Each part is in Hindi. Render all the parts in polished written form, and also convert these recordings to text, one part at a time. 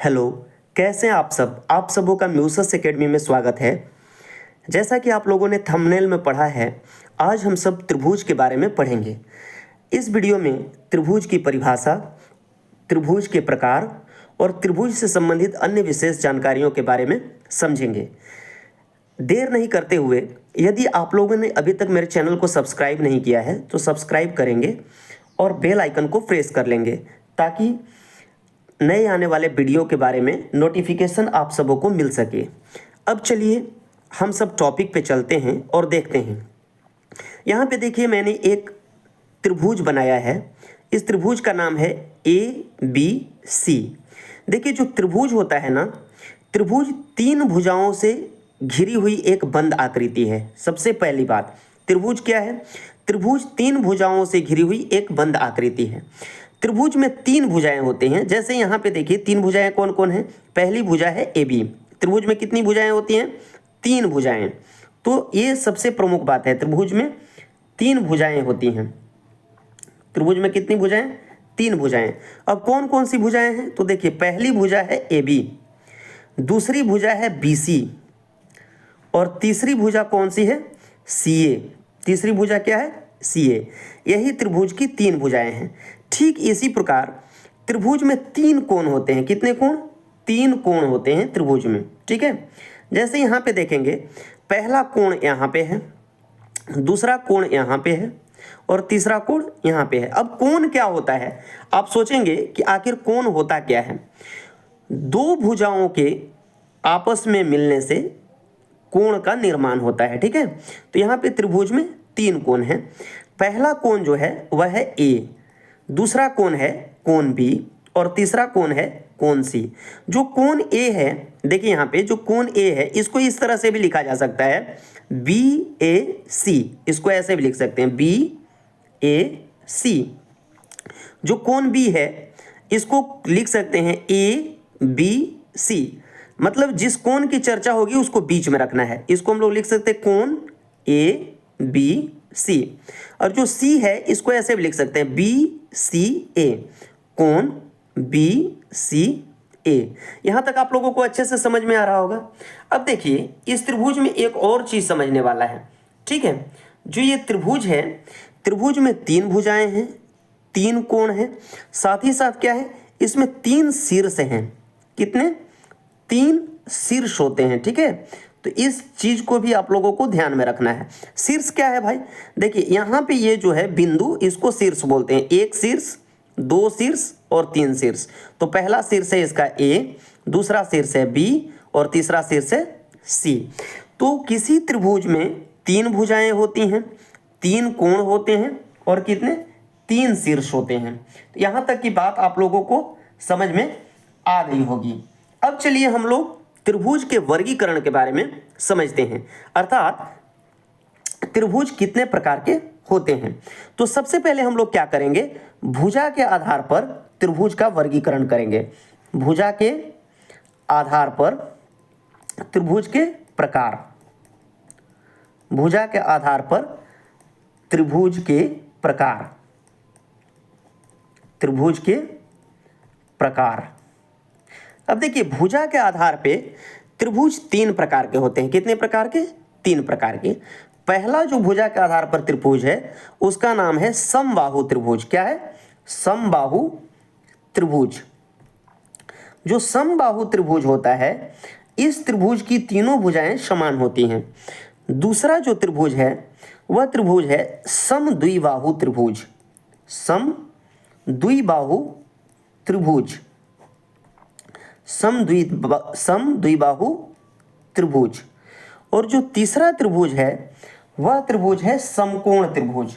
हेलो, कैसे हैं आप सब? आप सबों का म्यूसस एकेडमी में स्वागत है। जैसा कि आप लोगों ने थंबनेल में पढ़ा है, आज हम सब त्रिभुज के बारे में पढ़ेंगे। इस वीडियो में त्रिभुज की परिभाषा, त्रिभुज के प्रकार और त्रिभुज से संबंधित अन्य विशेष जानकारियों के बारे में समझेंगे। देर नहीं करते हुए, यदि आप लोगों ने अभी तक मेरे चैनल को सब्सक्राइब नहीं किया है तो सब्सक्राइब करेंगे और बेल आइकन को प्रेस कर लेंगे ताकि नए आने वाले वीडियो के बारे में नोटिफिकेशन आप सबों को मिल सके। अब चलिए हम सब टॉपिक पे चलते हैं और देखते हैं। यहाँ पे देखिए, मैंने एक त्रिभुज बनाया है। इस त्रिभुज का नाम है ABC। देखिए, जो त्रिभुज होता है ना, त्रिभुज तीन भुजाओं से घिरी हुई एक बंद आकृति है। सबसे पहली बात, त्रिभुज क्या है? त्रिभुज तीन भुजाओं से घिरी हुई एक बंद आकृति है। त्रिभुज में तीन भुजाएं होते हैं। जैसे यहाँ पे देखिए, तीन भुजाएं कौन कौन हैं? पहली भुजा है AB। त्रिभुज में कितनी भुजाएं होती हैं? तीन भुजाएं। तो ये सबसे प्रमुख बात है, त्रिभुज में तीन भुजाएं होती हैं। त्रिभुज में कितनी भुजाएं? तीन भुजाएं। अब कौन कौन सी भुजाएं हैं? तो देखिए, पहली भुजा है AB, दूसरी भुजा है BC और तीसरी भुजा कौन सी है? CA। तीसरी भुजा क्या है? CA। यही त्रिभुज की तीन भुजाएं हैं। ठीक इसी प्रकार त्रिभुज में तीन कोण होते हैं। कितने कोण? तीन कोण होते हैं त्रिभुज में। ठीक है, जैसे यहाँ पे देखेंगे, पहला कोण यहाँ पे है, दूसरा कोण यहाँ पे है और तीसरा कोण यहाँ पे है। अब कोण क्या होता है? आप सोचेंगे कि आखिर कोण होता क्या है? दो भुजाओं के आपस में मिलने से कोण का निर्माण होता है। ठीक है, तो यहाँ पे त्रिभुज में तीन कोण हैं। पहला कोण जो है वह है A, दूसरा कोण है कोण B और तीसरा कोण है कोण C। जो कोण A है, देखिए यहाँ पे जो कोण A है, इसको इस तरह से भी लिखा जा सकता है BAC। इसको ऐसे भी लिख सकते हैं BAC। जो कोण B है, इसको लिख सकते हैं ABC। मतलब जिस कोण की चर्चा होगी उसको बीच में रखना है। इसको हम लोग लिख सकते हैं कोण ABC। और जो C है, इसको ऐसे भी लिख सकते हैं BCA, कोण BCA। यहां तक आप लोगों को अच्छे से समझ में आ रहा होगा। अब देखिए, इस त्रिभुज में एक और चीज समझने वाला है। ठीक है, जो ये त्रिभुज है, त्रिभुज में तीन भुजाएं हैं, तीन कोण हैं, साथ ही साथ क्या है, इसमें तीन शीर्ष हैं। कितने? तीन शीर्ष होते हैं। ठीक है, तो इस चीज को भी आप लोगों को ध्यान में रखना है। शीर्ष क्या है भाई? देखिए यहाँ पे ये जो है बिंदु, इसको शीर्ष बोलते हैं। एक शीर्ष, दो शीर्ष और तीन शीर्ष। तो पहला शीर्ष है इसका A, दूसरा शीर्ष है B और तीसरा शीर्ष है C। तो किसी त्रिभुज में तीन भुजाएं होती हैं, तीन कोण होते हैं और कितने? तीन शीर्ष होते हैं। तो यहाँ तक की बात आप लोगों को समझ में आ गई होगी। अब चलिए हम लोग त्रिभुज के वर्गीकरण के बारे में समझते हैं, अर्थात त्रिभुज कितने प्रकार के होते हैं। तो सबसे पहले हम लोग क्या करेंगे? भुजा के आधार पर त्रिभुज का वर्गीकरण करेंगे। भुजा के आधार पर त्रिभुज के प्रकार, भुजा के आधार पर त्रिभुज के प्रकार, त्रिभुज के प्रकार। अब देखिए, भुजा के आधार पे त्रिभुज तीन प्रकार के होते हैं। कितने प्रकार के? तीन प्रकार के। पहला जो भुजा के आधार पर त्रिभुज है, उसका नाम है समबाहु त्रिभुज। क्या है? समबाहु त्रिभुज। जो समबाहु त्रिभुज होता है, इस त्रिभुज की तीनों भुजाएं समान होती हैं। दूसरा जो त्रिभुज है, वह त्रिभुज है समद्विबाहु त्रिभुज। समद्विबाहु त्रिभुज, समद्विबाहु त्रिभुज। और जो तीसरा त्रिभुज है, वह त्रिभुज है समकोण त्रिभुज।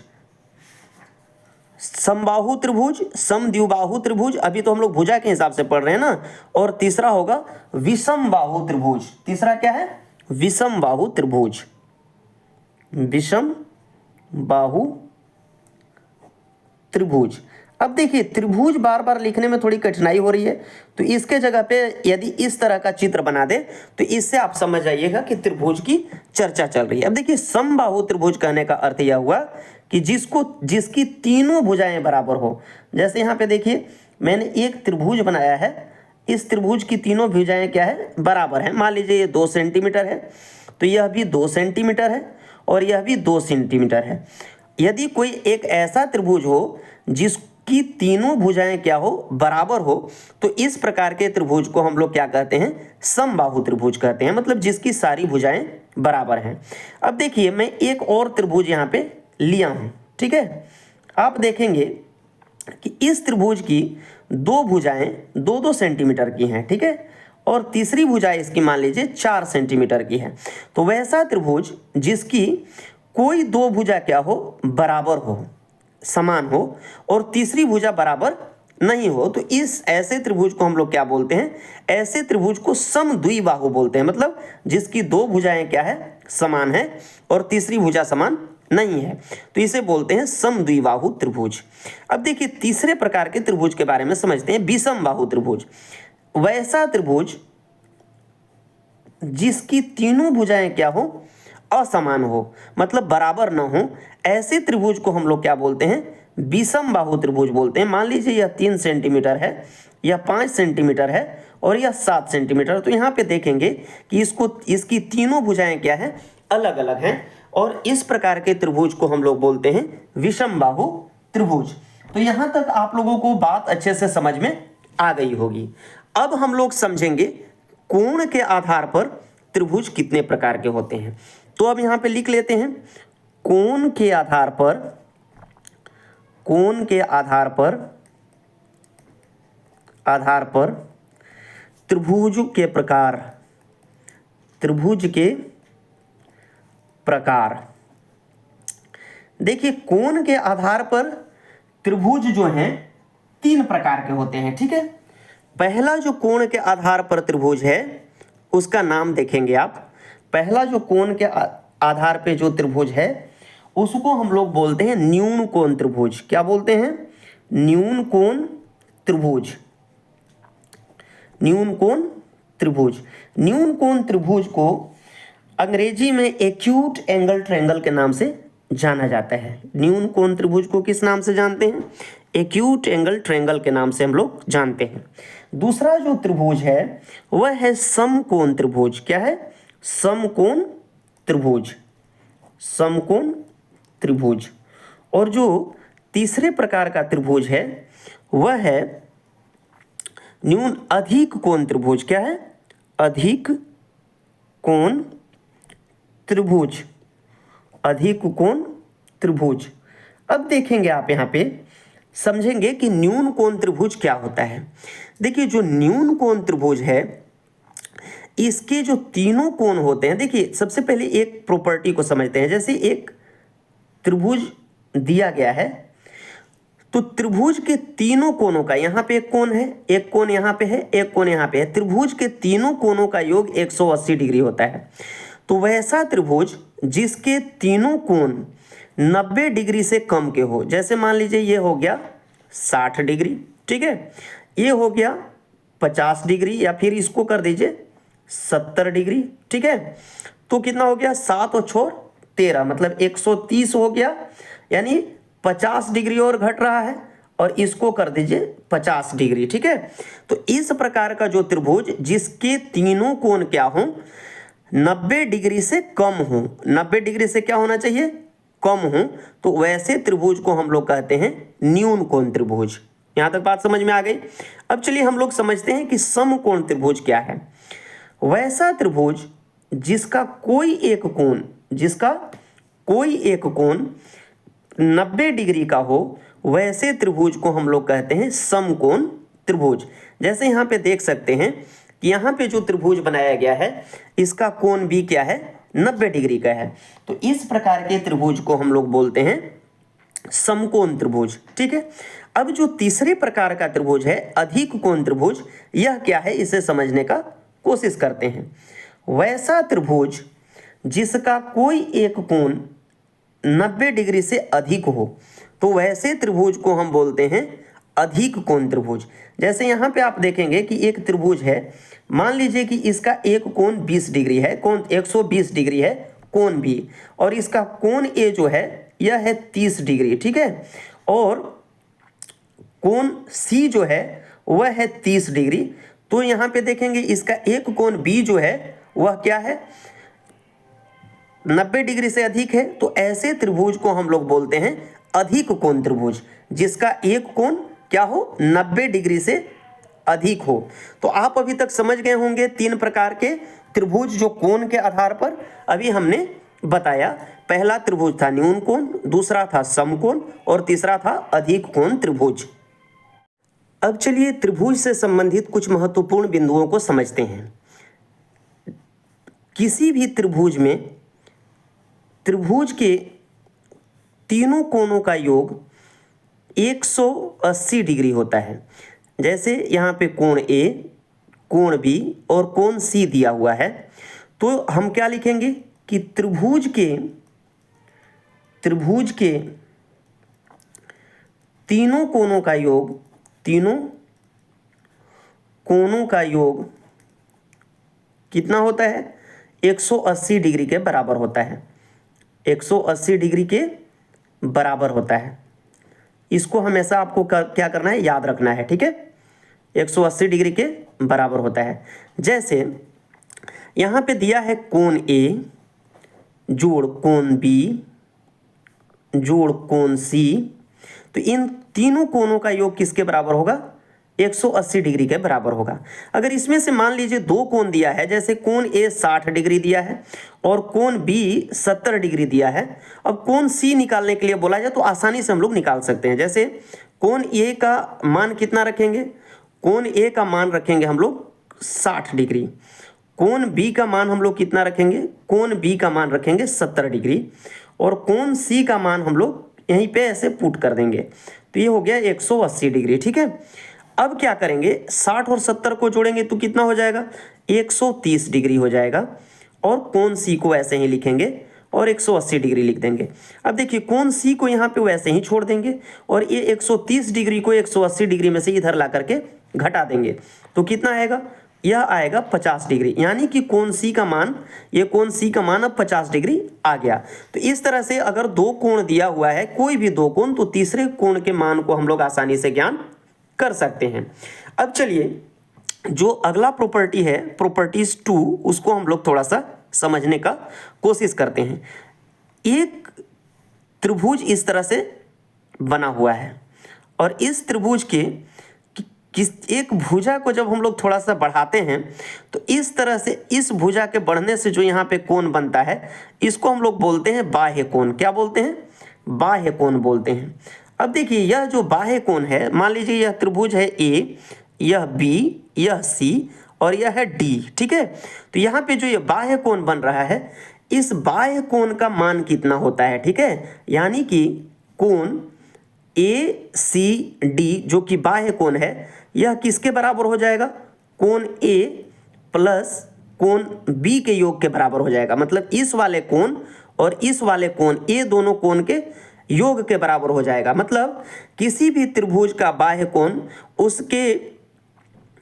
समबाहु त्रिभुज, समद्विबाहु त्रिभुज, अभी तो हम लोग भुजा के हिसाब से पढ़ रहे हैं ना। और तीसरा होगा विषमबाहु त्रिभुज। तीसरा क्या है? विषमबाहु त्रिभुज। विषमबाहु त्रिभुज। अब देखिए, त्रिभुज बार बार लिखने में थोड़ी कठिनाई हो रही है, तो इसके जगह पे यदि इस तरह का चित्र बना दे तो इससे आप समझ जाइएगा कि त्रिभुज की चर्चा चल रही है। अब देखिए, समबाहु त्रिभुज कहने का अर्थ यह हुआ कि जिसकी तीनों भुजाएं बराबर हो। जैसे यहाँ पे देखिए, मैंने एक त्रिभुज बनाया है इस त्रिभुज की तीनों भुजाएं क्या है, बराबर है। मान लीजिए ये 2 सेंटीमीटर है, तो यह भी 2 सेंटीमीटर है और यह भी 2 सेंटीमीटर है। यदि कोई एक ऐसा त्रिभुज हो जिसकी तीनों भुजाएं क्या हो, बराबर हो, तो इस प्रकार के त्रिभुज को हम लोग क्या कहते हैं, समबाहु त्रिभुज कहते हैं, मतलब जिसकी सारी भुजाएं बराबर हैं। अब देखिए मैं एक और त्रिभुज यहाँ पे लिया हूँ, ठीक है। आप देखेंगे कि इस त्रिभुज की दो भुजाएं 2-2 सेंटीमीटर की हैं, ठीक है, और तीसरी भुजा इसकी मान लीजिए 4 सेंटीमीटर की है। तो वैसा त्रिभुज जिसकी कोई दो भुजा क्या हो, बराबर हो, समान हो, और तीसरी भुजा बराबर नहीं हो, तो इस ऐसे त्रिभुज को हम लोग क्या बोलते हैं, ऐसे त्रिभुज को समद्विबाहु बोलते हैं, मतलब जिसकी दो भुजाएं क्या है, समान है और तीसरी भुजा समान नहीं है, तो इसे बोलते हैं समद्विबाहु त्रिभुज। अब देखिए तीसरे प्रकार के त्रिभुज के बारे में समझते हैं, विषमबाहु त्रिभुज। वैसा त्रिभुज जिसकी तीनों भुजाएं क्या हो, असमान हो, मतलब बराबर ना हो, ऐसे त्रिभुज को हम लोग क्या बोलते हैं, विषमबाहु त्रिभुज बोलते हैं। मान लीजिए यह 3 सेंटीमीटर है, यह 5 सेंटीमीटर है और यह 7 सेंटीमीटर, तो यहाँ पे देखेंगे कि इसकी तीनों भुजाएं क्या है, अलग अलग हैं, और इस प्रकार के त्रिभुज को हम लोग बोलते हैं विषमबाहु त्रिभुज। तो यहाँ तक आप लोगों को बात अच्छे से समझ में आ गई होगी। अब हम लोग समझेंगे कोण के आधार पर त्रिभुज कितने प्रकार के होते हैं। तो अब यहाँ पे लिख लेते हैं, कोण के आधार पर त्रिभुज के प्रकार। देखिए कोण के आधार पर त्रिभुज जो हैं 3 प्रकार के होते हैं, ठीक है। पहला जो कोण के आधार पर त्रिभुज है उसका नाम देखेंगे आप। पहला जो कोण के आधार पे जो त्रिभुज है उसको हम लोग बोलते हैं न्यून कोण त्रिभुज। क्या बोलते हैं, न्यून कोण त्रिभुज। न्यून कोण त्रिभुज को अंग्रेजी में एक्यूट एंगल ट्रायंगल के नाम से जाना जाता है। न्यून कोण त्रिभुज को किस नाम से जानते हैं, एक्यूट एंगल ट्रायंगल के नाम से हम लोग जानते हैं। दूसरा जो त्रिभुज है वह है समकोण त्रिभुज। क्या है, समकोण त्रिभुज। और जो तीसरे प्रकार का त्रिभुज है वह है अधिक कोण त्रिभुज। क्या है, अधिक कोण त्रिभुज। अब देखेंगे आप यहाँ पे समझेंगे कि न्यून कोण त्रिभुज क्या होता है। देखिए जो न्यून कोण त्रिभुज है इसके जो तीनों कोण होते हैं, देखिए सबसे पहले एक प्रॉपर्टी को समझते हैं। जैसे एक त्रिभुज दिया गया है तो त्रिभुज के तीनों कोणों का, यहाँ पे एक कोण है, एक कोण यहाँ पे है, एक कोण यहाँ पे है, त्रिभुज के तीनों कोणों का योग 180 डिग्री होता है। तो वैसा त्रिभुज जिसके तीनों कोण 90 डिग्री से कम के हो, जैसे मान लीजिए ये हो गया 60 डिग्री, ठीक है, ये हो गया 50 डिग्री, या फिर इसको कर दीजिए 70 डिग्री, ठीक है। तो कितना हो गया, 7 और 6 13, मतलब 130 हो गया, यानी 50 डिग्री और घट रहा है, और इसको कर दीजिए 50 डिग्री, ठीक है। तो इस प्रकार का जो त्रिभुज जिसके तीनों कोण क्या हो, 90 डिग्री से कम हो, 90 डिग्री से क्या होना चाहिए, कम हो, तो वैसे त्रिभुज को हम लोग कहते हैं न्यून कोण त्रिभुज। यहां तक बात समझ में आ गई। अब चलिए हम लोग समझते हैं कि समकोण त्रिभुज क्या है। वैसा त्रिभुज जिसका कोई एक कोण 90 डिग्री का हो, वैसे त्रिभुज को हम लोग कहते हैं समकोण त्रिभुज। जैसे यहाँ पे देख सकते हैं कि यहाँ पे जो त्रिभुज बनाया गया है इसका कोण भी क्या है, 90 डिग्री का है। तो इस प्रकार के त्रिभुज को हम लोग बोलते हैं समकोण त्रिभुज, ठीक है। अब जो तीसरे प्रकार का त्रिभुज है अधिक कोण त्रिभुज, यह क्या है इसे समझने का कोशिश करते हैं। वैसा त्रिभुज जिसका कोई एक कोण 90 डिग्री से अधिक हो, तो वैसे त्रिभुज को हम बोलते हैं अधिक कोण त्रिभुज। जैसे यहाँ पे आप देखेंगे कि एक त्रिभुज है, मान लीजिए कि इसका एक कोण 20 डिग्री है, कोण 120 डिग्री है कोण भी, और इसका कोण ए जो है यह है 30 डिग्री, ठीक है, और कोण सी जो है वह है 30 डिग्री। तो यहाँ पे देखेंगे इसका एक कोण बी जो है वह क्या है, 90 डिग्री से अधिक है। तो ऐसे त्रिभुज को हम लोग बोलते हैं अधिक कोण त्रिभुज, जिसका एक कोण क्या हो, 90 डिग्री से अधिक हो। तो आप अभी तक समझ गए होंगे 3 प्रकार के त्रिभुज जो कोण के आधार पर अभी हमने बताया। पहला त्रिभुज था न्यून कोण, दूसरा था समकोण और तीसरा था अधिक कोण त्रिभुज। अब चलिए त्रिभुज से संबंधित कुछ महत्वपूर्ण बिंदुओं को समझते हैं। किसी भी त्रिभुज में त्रिभुज के तीनों कोणों का योग 180 डिग्री होता है। जैसे यहाँ पे कोण ए, कोण बी और कोण सी दिया हुआ है, तो हम क्या लिखेंगे कि त्रिभुज के तीनों कोणों का योग कितना होता है, 180 डिग्री के बराबर होता है। 180 डिग्री के बराबर होता है। इसको हमेशा आपको क्या करना है, याद रखना है, ठीक है। 180 डिग्री के बराबर होता है। जैसे यहाँ पे दिया है कोण ए जोड़ कोण बी जोड़ कोण सी, तो इन तीनों कोणों का योग किसके बराबर होगा, 180 डिग्री के बराबर होगा। अगर इसमें से मान लीजिए 2 कोण दिया है, जैसे कोण ए 60 डिग्री दिया है और कोण बी 70 डिग्री दिया है। अब कोण सी निकालने के लिए बोला जाए तो आसानी से हम लोग निकाल सकते हैं। जैसे कोण ए का मान कितना रखेंगे, कोण ए का मान रखेंगे हम लोग 60 डिग्री। कोण बी का मान हम लोग कितना रखेंगे, कोण बी का मान रखेंगे 70 डिग्री और कोण सी का मान हम लोग यहीं पे ऐसे पुट कर देंगे। तो ये हो गया 180 डिग्री, ठीक है। अब क्या करेंगे, 60 और 70 को जोड़ेंगे तो कितना हो जाएगा, 130 डिग्री हो जाएगा। और कोण सी को ऐसे ही लिखेंगे और 180 डिग्री लिख देंगे। अब देखिए कोण सी को यहाँ पे वैसे ही छोड़ देंगे और ये 130 डिग्री को 180 डिग्री में से इधर ला करके घटा देंगे। तो कितना आएगा, यह आएगा 50 डिग्री। यानी कि कोण सी का मान, ये कोण सी का मान अब 50 डिग्री आ गया। तो इस तरह से अगर 2 कोण दिया हुआ है, कोई भी 2 कोण, तो तीसरे कोण के मान को हम लोग आसानी से ज्ञान कर सकते हैं। अब चलिए जो अगला प्रॉपर्टी है, प्रॉपर्टीज 2, उसको हम लोग थोड़ा सा समझने का कोशिश करते हैं। एक त्रिभुज इस तरह से बना हुआ है और इस त्रिभुज के एक भुजा को जब हम लोग थोड़ा सा बढ़ाते हैं तो इस तरह से इस भुजा के बढ़ने से जो यहाँ पे कोण बनता है, इसको हम लोग बोलते हैं बाह्य कोण। क्या बोलते हैं, बाह्य कोण बोलते हैं। अब देखिए यह जो बाह्य कोण है, मान लीजिए यह त्रिभुज है ए, यह बी, यह सी और यह है डी, ठीक है। तो यहाँ पे जो ये बाह्य कोण बन रहा है, इस बाह्य कोण का मान कितना होता है, ठीक है। यानी कि कोण ए सी डी जो कि बाह्य कोण है, यह किसके बराबर हो जाएगा, कोण ए प्लस कोण बी के योग के बराबर हो जाएगा। मतलब इस वाले कोण और इस वाले कोण, ये दोनों कोण के योग के बराबर हो जाएगा। मतलब किसी भी त्रिभुज का बाह्य कोण उसके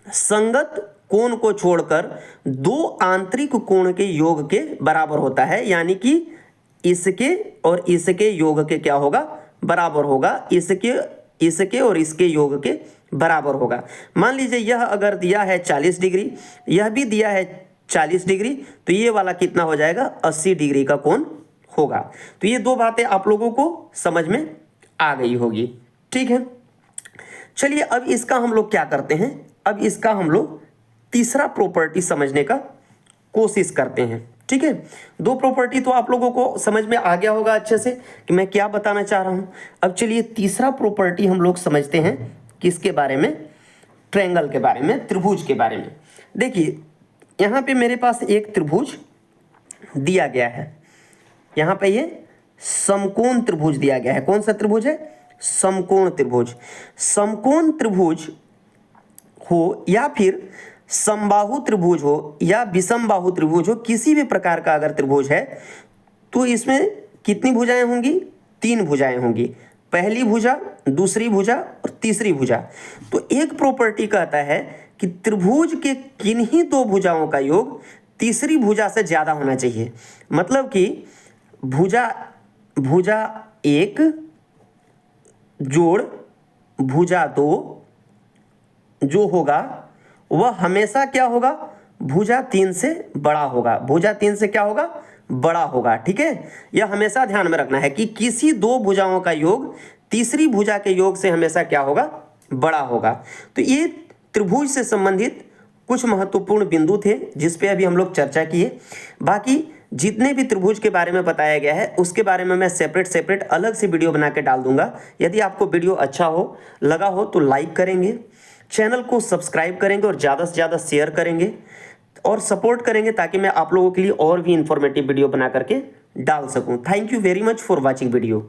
संगत कोण को छोड़कर 2 आंतरिक कोण के योग के बराबर होता है। यानी कि इसके और इसके योग के क्या होगा, बराबर होगा। इसके और इसके योग के बराबर होगा। मान लीजिए यह अगर दिया है 40 डिग्री, यह भी दिया है 40 डिग्री, तो ये वाला कितना हो जाएगा, 80 डिग्री का कोण होगा। तो ये 2 बातें आप लोगों को समझ में आ गई होगी, ठीक है। चलिए अब इसका हम लोग क्या करते हैं, अब इसका हम लोग तीसरा प्रॉपर्टी समझने का कोशिश करते हैं, ठीक है। 2 प्रॉपर्टी तो आप लोगों को समझ में आ गया होगा अच्छे से कि मैं क्या बताना चाह रहा हूं। अब चलिए तीसरा प्रॉपर्टी हम लोग समझते हैं, किसके बारे में, ट्रायंगल के बारे में, त्रिभुज के बारे में। देखिए यहाँ पे मेरे पास एक त्रिभुज दिया गया है, यहाँ पे ये समकोण त्रिभुज दिया गया है। कौन सा त्रिभुज है, समकोण त्रिभुज। समकोण त्रिभुज हो या फिर समबाहु त्रिभुज हो या विषमबाहु त्रिभुज हो, किसी भी प्रकार का अगर त्रिभुज है तो इसमें कितनी भुजाएं होंगी, 3 भुजाएं होंगी। पहली भुजा, दूसरी भुजा और तीसरी भुजा। तो एक प्रॉपर्टी कहता है कि त्रिभुज के किन्हीं 2 भुजाओं का योग तीसरी भुजा से ज्यादा होना चाहिए। मतलब कि भुजा 1 जोड़ भुजा 2 जो होगा वह हमेशा क्या होगा, भुजा 3 से बड़ा होगा। भुजा 3 से क्या होगा, बड़ा होगा। ठीक है, यह हमेशा ध्यान में रखना है कि किसी दो भुजाओं का योग तीसरी भुजा के योग से हमेशा क्या होगा, बड़ा होगा। तो ये त्रिभुज से संबंधित कुछ महत्वपूर्ण बिंदु थे जिस पे अभी हम लोग चर्चा किए। बाकी जितने भी त्रिभुज के बारे में बताया गया है उसके बारे में मैं सेपरेट अलग से वीडियो बना के डाल दूंगा। यदि आपको वीडियो अच्छा हो लगा हो तो लाइक करेंगे, चैनल को सब्सक्राइब करेंगे और ज़्यादा से ज़्यादा शेयर करेंगे और सपोर्ट करेंगे ताकि मैं आप लोगों के लिए और भी इंफॉर्मेटिव वीडियो बना करके डाल सकूं। Thank you very much for watching video.